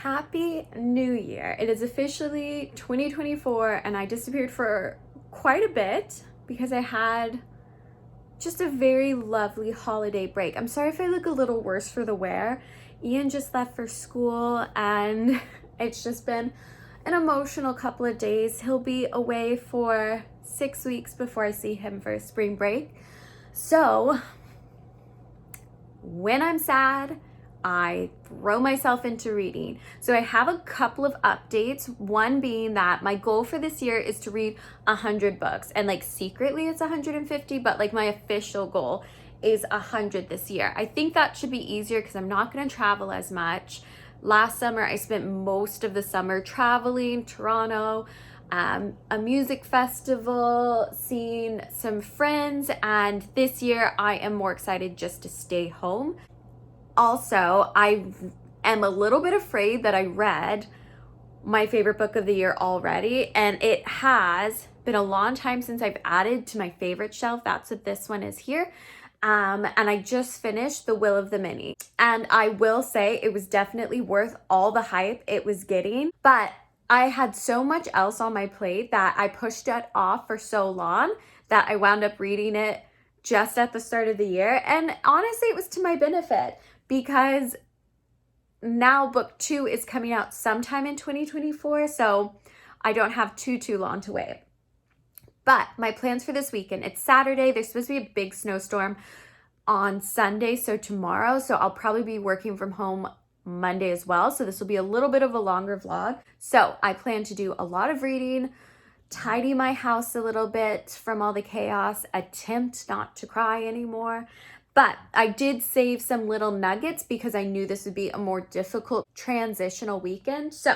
Happy New Year. It is officially 2024 and I disappeared for quite a bit because I had just a very lovely holiday break. I'm sorry if I look a little worse for the wear. Ian just left for school and it's just been an emotional couple of days. He'll be away for 6 weeks before I see him for spring break. So when I'm sad, I throw myself into reading. So I have a couple of updates. One being that my goal for this year is to read 100 books. And like secretly it's 150, but like my official goal is 100 this year. I think that should be easier because I'm not going to travel as much. Last summer, I spent most of the summer traveling, Toronto, a music festival, seeing some friends, and this year I am more excited just to stay home. Also, I am a little bit afraid that I read my favorite book of the year already, and it has been a long time since I've added to my favorite shelf. That's what this one is here. And I just finished The Will of the Many. And I will say it was definitely worth all the hype it was getting, but I had so much else on my plate that I pushed it off for so long that I wound up reading it just at the start of the year. And honestly, it was to my benefit because now book 2 is coming out sometime in 2024, so I don't have too long to wait. But my plans for this weekend, it's Saturday. There's supposed to be a big snowstorm on Sunday, so tomorrow. So I'll probably be working from home Monday as well. So this will be a little bit of a longer vlog. So I plan to do a lot of reading, tidy my house a little bit from all the chaos, attempt not to cry anymore. But I did save some little nuggets because I knew this would be a more difficult transitional weekend. So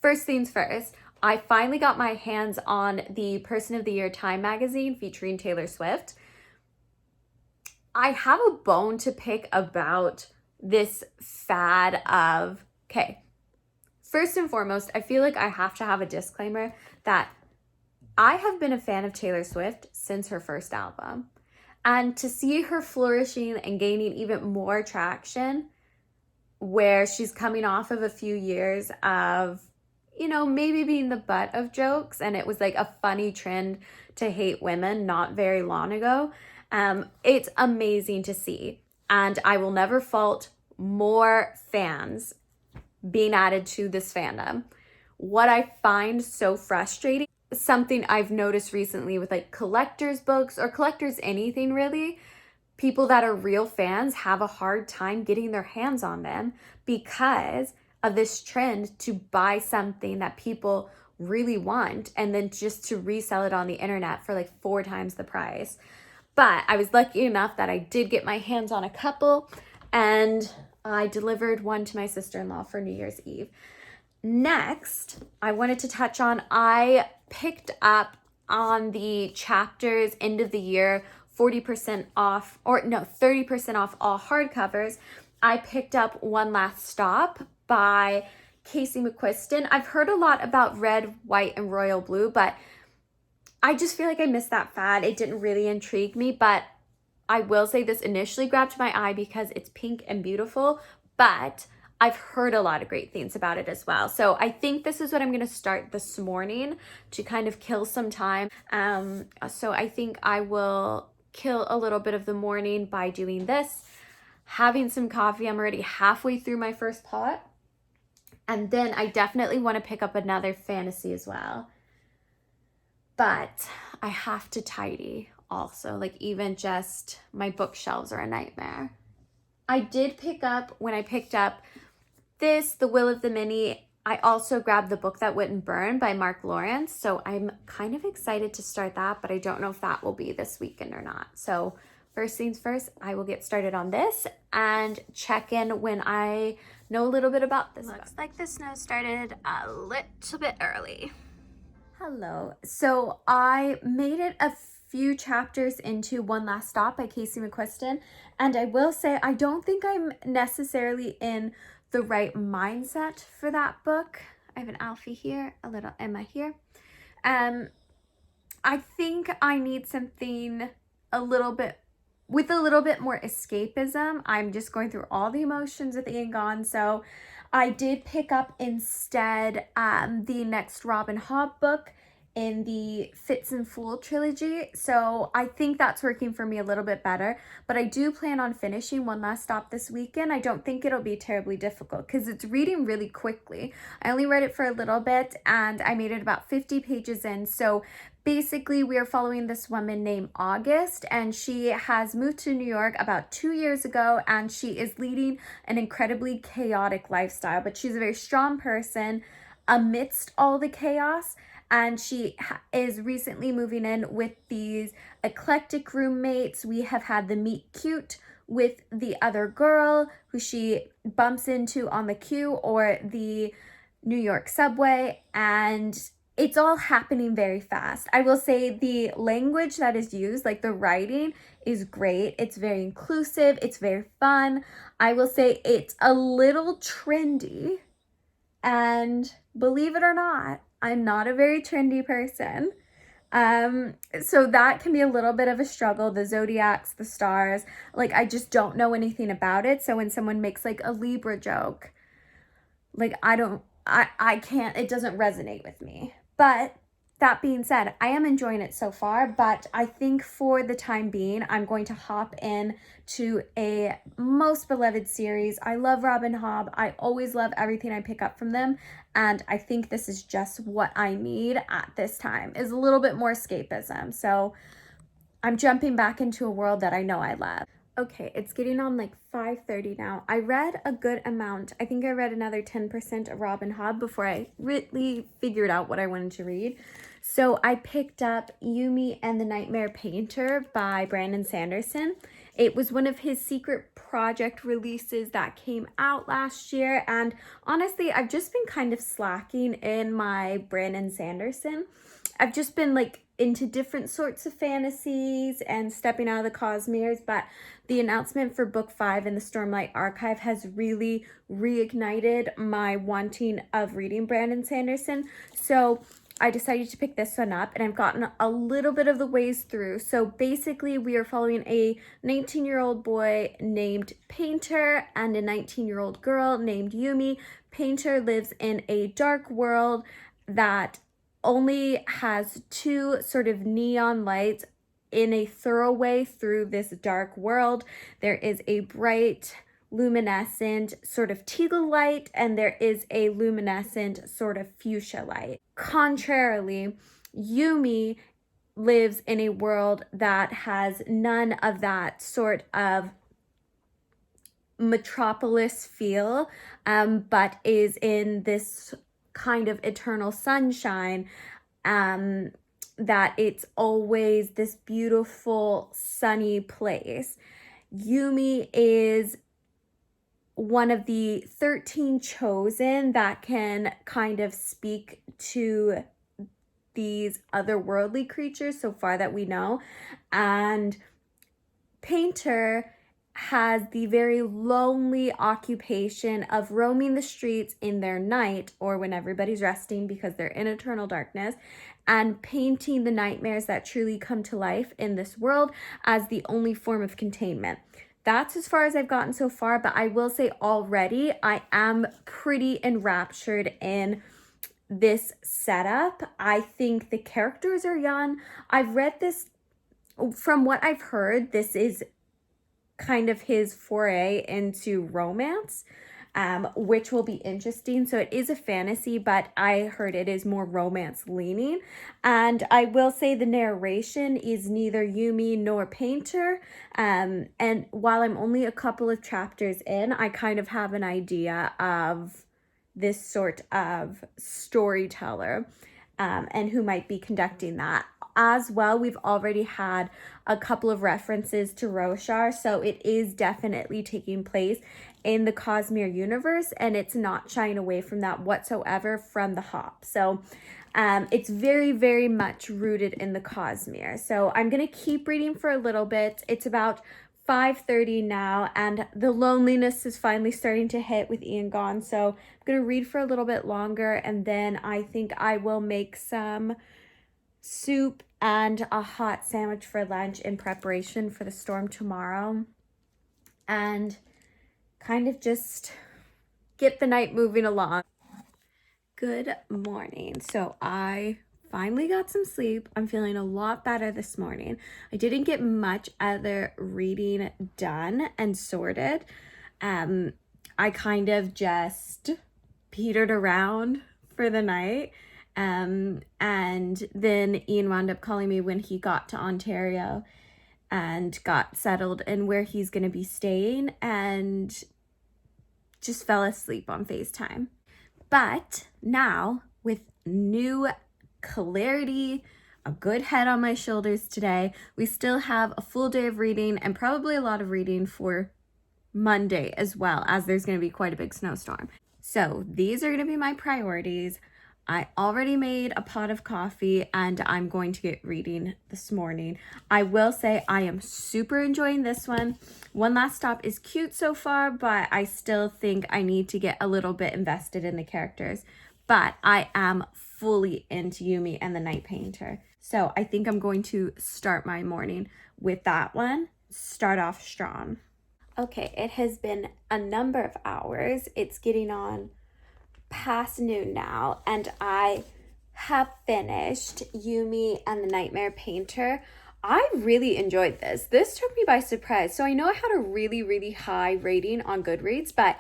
first things first, I finally got my hands on the Person of the Year Time magazine featuring Taylor Swift. I have a bone to pick about this fad of, okay, first and foremost, I feel like I have to have a disclaimer that I have been a fan of Taylor Swift since her first album. And to see her flourishing and gaining even more traction where she's coming off of a few years of, you know, maybe being the butt of jokes, and it was like a funny trend to hate women not very long ago. It's amazing to see. And I will never fault more fans being added to this fandom. What I find so frustrating, something I've noticed recently with like collectors books or collectors anything really, people that are real fans have a hard time getting their hands on them because of this trend to buy something that people really want and then just to resell it on the internet for like 4 times the price. But I was lucky enough that I did get my hands on a couple, and I delivered one to my sister-in-law for New Year's Eve. Next, I wanted to touch on, I picked up on the chapters end of the year 40% off, or no, 30% off all hardcovers. I picked up One Last Stop by Casey McQuiston. I've heard a lot about red, white, and royal blue, but I just feel like I missed that fad. It didn't really intrigue me, but I will say this initially grabbed my eye because it's pink and beautiful, but I've heard a lot of great things about it as well. So I think this is what I'm going to start this morning to kind of kill some time. So I think I will kill a little bit of the morning by doing this, having some coffee. I'm already halfway through my first pot. And then I definitely want to pick up another fantasy as well. But I have to tidy also, like even just my bookshelves are a nightmare. I did pick up, when I picked up this, The Will of the Many, I also grabbed The Book That Wouldn't Burn by Mark Lawrence. So I'm kind of excited to start that, but I don't know if that will be this weekend or not. So first things first, I will get started on this and check in when I know a little bit about this. Looks like the snow started a little bit early. Hello. So I made it a few chapters into One Last Stop by Casey McQuiston, and I will say I don't think I'm necessarily in the right mindset for that book. I have an Alfie here, a little Emma here. I think I need something with a little bit more escapism. I'm just going through all the emotions with Ian gone, so I did pick up instead the next Robin Hobb book in the Fitz and Fool trilogy. So I think that's working for me a little bit better. But I do plan on finishing One Last Stop this weekend. I don't think it'll be terribly difficult because it's reading really quickly. I only read it for a little bit and I made it about 50 pages in. So basically, we are following this woman named August, and she has moved to New York about 2 years ago, and she is leading an incredibly chaotic lifestyle. But she's a very strong person amidst all the chaos, and she is recently moving in with these eclectic roommates. We have had the meet cute with the other girl who she bumps into on the queue or the New York subway, and it's all happening very fast. I will say the language that is used, like the writing, is great. It's very inclusive. It's very fun. I will say it's a little trendy. And believe it or not, I'm not a very trendy person. So that can be a little bit of a struggle. The zodiacs, the stars, like I just don't know anything about it. So when someone makes like a Libra joke, like I can't, it doesn't resonate with me. But that being said, I am enjoying it so far, but I think for the time being, I'm going to hop in to a most beloved series. I love Robin Hobb. I always love everything I pick up from them. And I think this is just what I need at this time, is a little bit more escapism. So I'm jumping back into a world that I know I love. Okay, it's getting on like 5:30 now. I read a good amount. I think I read another 10% of Robin Hobb before I really figured out what I wanted to read. So I picked up Yumi and the Nightmare Painter by Brandon Sanderson. It was one of his secret project releases that came out last year. And honestly, I've just been kind of slacking in my Brandon Sanderson. I've just been like into different sorts of fantasies and stepping out of the Cosmeres, but the announcement for book 5 in the Stormlight Archive has really reignited my wanting of reading Brandon Sanderson. So I decided to pick this one up, and I've gotten a little bit of the ways through. So basically, we are following a 19-year-old boy named Painter and a 19-year-old girl named Yumi. Painter lives in a dark world that only has 2 sort of neon lights in a thoroughway through this dark world. There is a bright luminescent sort of teal light, and there is a luminescent sort of fuchsia light. Contrarily, Yumi lives in a world that has none of that sort of metropolis feel, but is in this kind of eternal sunshine, that it's always this beautiful sunny place. Yumi is one of the 13 chosen that can kind of speak to these otherworldly creatures so far that we know. And Painter has the very lonely occupation of roaming the streets in their night, or when everybody's resting because they're in eternal darkness, and painting the nightmares that truly come to life in this world as the only form of containment. That's as far as I've gotten so far, but I will say already I am pretty enraptured in this setup. I think the characters are young. I've read this, from what I've heard, this is kind of his foray into romance, which will be interesting. So it is a fantasy, but I heard it is more romance leaning. And I will say the narration is neither Yumi nor Painter. And while I'm only a couple of chapters in, I kind of have an idea of this sort of storyteller, and who might be conducting that. As well, we've already had a couple of references to Roshar, so it is definitely taking place in the Cosmere universe, and it's not shying away from that whatsoever from the hop. So it's very, very much rooted in the Cosmere. So I'm going to keep reading for a little bit. It's about 5:30 now, and the loneliness is finally starting to hit with Ian gone. So I'm going to read for a little bit longer, and then I think I will make some soup and a hot sandwich for lunch in preparation for the storm tomorrow, and kind of just get the night moving along. Good morning. So I finally got some sleep. I'm feeling a lot better this morning. I didn't get much other reading done and sorted. I kind of just petered around for the night. And then Ian wound up calling me when he got to Ontario and got settled in where he's going to be staying, and just fell asleep on FaceTime. But now, with new clarity, a good head on my shoulders today, we still have a full day of reading and probably a lot of reading for Monday as well, as there's going to be quite a big snowstorm. So these are going to be my priorities. I already made a pot of coffee and I'm going to get reading this morning. I will say I am super enjoying this one. One Last Stop is cute so far, but I still think I need to get a little bit invested in the characters. But I am fully into Yumi and the Night Painter. So I think I'm going to start my morning with that one. Start off strong. Okay, it has been a number of hours. It's getting on past noon now, and I have finished Yumi and the Nightmare Painter. I really enjoyed this. This took me by surprise. So I know I had a really high rating on Goodreads, but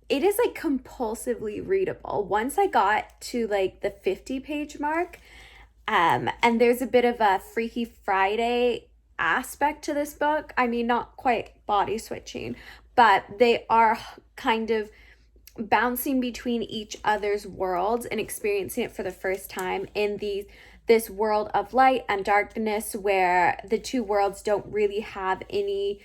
it is like compulsively readable. Once I got to like the 50-page mark, and there's a bit of a Freaky Friday aspect to this book. I mean, not quite body switching, but they are kind of bouncing between each other's worlds and experiencing it for the first time in this world of light and darkness, where the two worlds don't really have any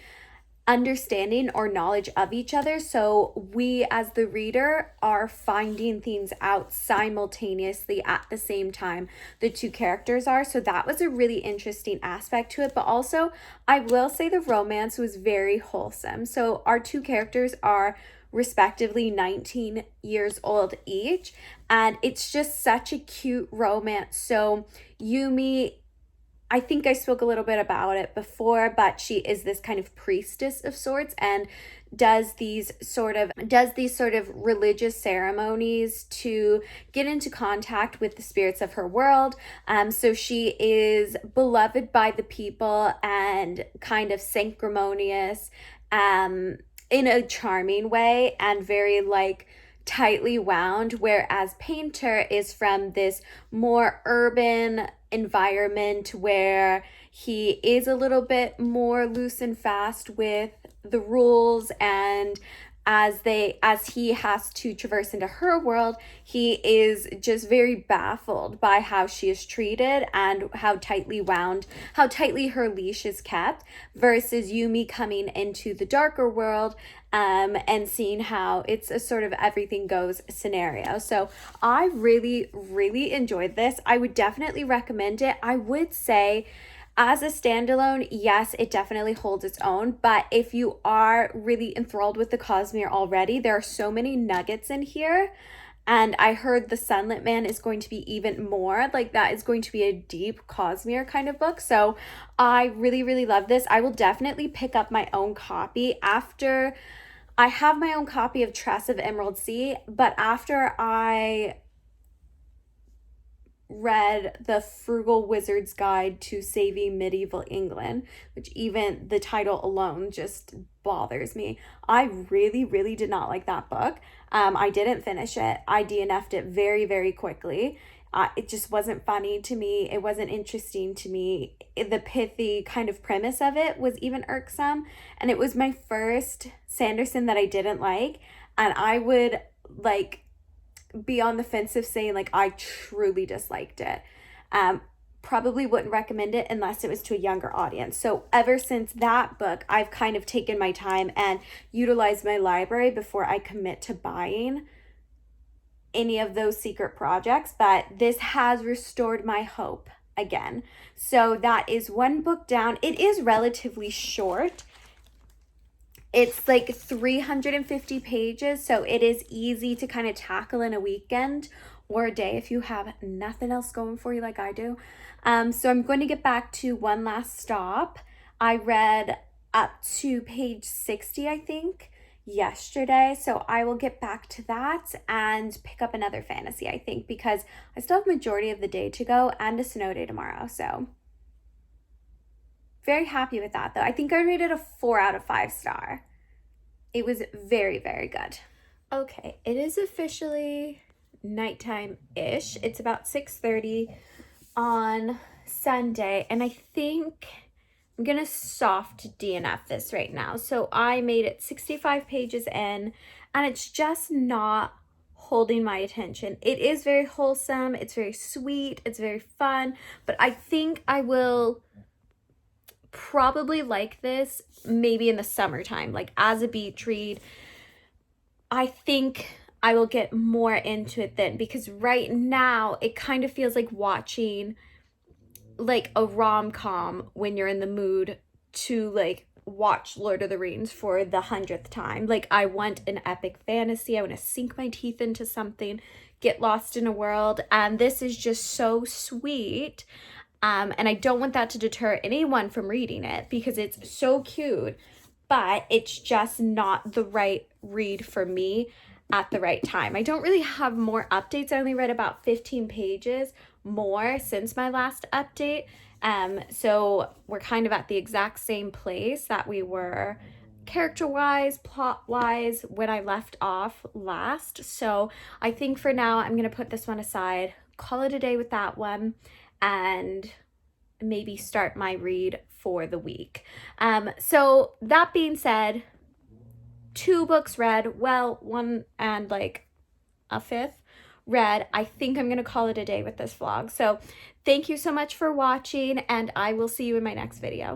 understanding or knowledge of each other. So we as the reader are finding things out simultaneously at the same time the two characters are. So that was a really interesting aspect to it. But also, I will say the romance was very wholesome. So our two characters are respectively 19 years old each, and it's just such a cute romance. So Yumi, I think I spoke a little bit about it before, but she is this kind of priestess of sorts and does these sort of religious ceremonies to get into contact with the spirits of her world. So she is beloved by the people and kind of sanctimonious, in a charming way, and very like tightly wound, whereas Painter is from this more urban environment where he is a little bit more loose and fast with the rules, and as he has to traverse into her world, he is just very baffled by how she is treated and how tightly her leash is kept, versus Yumi coming into the darker world and seeing how it's a sort of everything goes scenario. So I really enjoyed this. I would definitely recommend it. I would say as a standalone, yes, it definitely holds its own. But if you are really enthralled with the Cosmere already, there are so many nuggets in here. And I heard the Sunlit Man is going to be even more. Like, that is going to be a deep Cosmere kind of book. So I really love this. I will definitely pick up my own copy after I have my own copy of Tress of Emerald Sea. But after I read The Frugal Wizard's Guide to Saving Medieval England, which even the title alone just bothers me. I really did not like that book. I didn't finish it. I DNF'd it very quickly. It just wasn't funny to me. It wasn't interesting to me. The pithy kind of premise of it was even irksome. And it was my first Sanderson that I didn't like. And I would like be on the fence of saying like I truly disliked it. Probably wouldn't recommend it unless it was to a younger audience. So ever since that book, I've kind of taken my time and utilized my library before I commit to buying any of those secret projects. But this has restored my hope again. So that is one book down. It is relatively short. It's like 350 pages, so it is easy to kind of tackle in a weekend or a day if you have nothing else going for you like I do. So I'm going to get back to One Last Stop. I read up to page 60, I think. yesterday, so I will get back to that and pick up another fantasy, I think, because I still have majority of the day to go and a snow day tomorrow. So very happy with that though. I think I rated a 4 out of 5 star. It was very, very good. Okay, it is officially nighttime-ish. It's about 6:30 on Sunday, and I think I'm gonna soft DNF this right now. So I made it 65 pages in, and it's just not holding my attention. It is very wholesome, it's very sweet, it's very fun, but I think I will probably like this maybe in the summertime, like as a beach read. I think I will get more into it then, because right now it kind of feels like watching like a rom-com when you're in the mood to like watch Lord of the Rings for the 100th time. Like, I want an epic fantasy. I want to sink my teeth into something, get lost in a world, and this is just so sweet. And I don't want that to deter anyone from reading it because it's so cute, but it's just not the right read for me at the right time. I don't really have more updates. I only read about 15 pages more since my last update. So we're kind of at the exact same place that we were character-wise, plot-wise, when I left off last. So I think for now, I'm going to put this one aside, call it a day with that one, and maybe start my read for the week. So that being said, 2 books read, well, 1 and like a 5th read. I think I'm gonna call it a day with this vlog. So thank you so much for watching, and I will see you in my next video.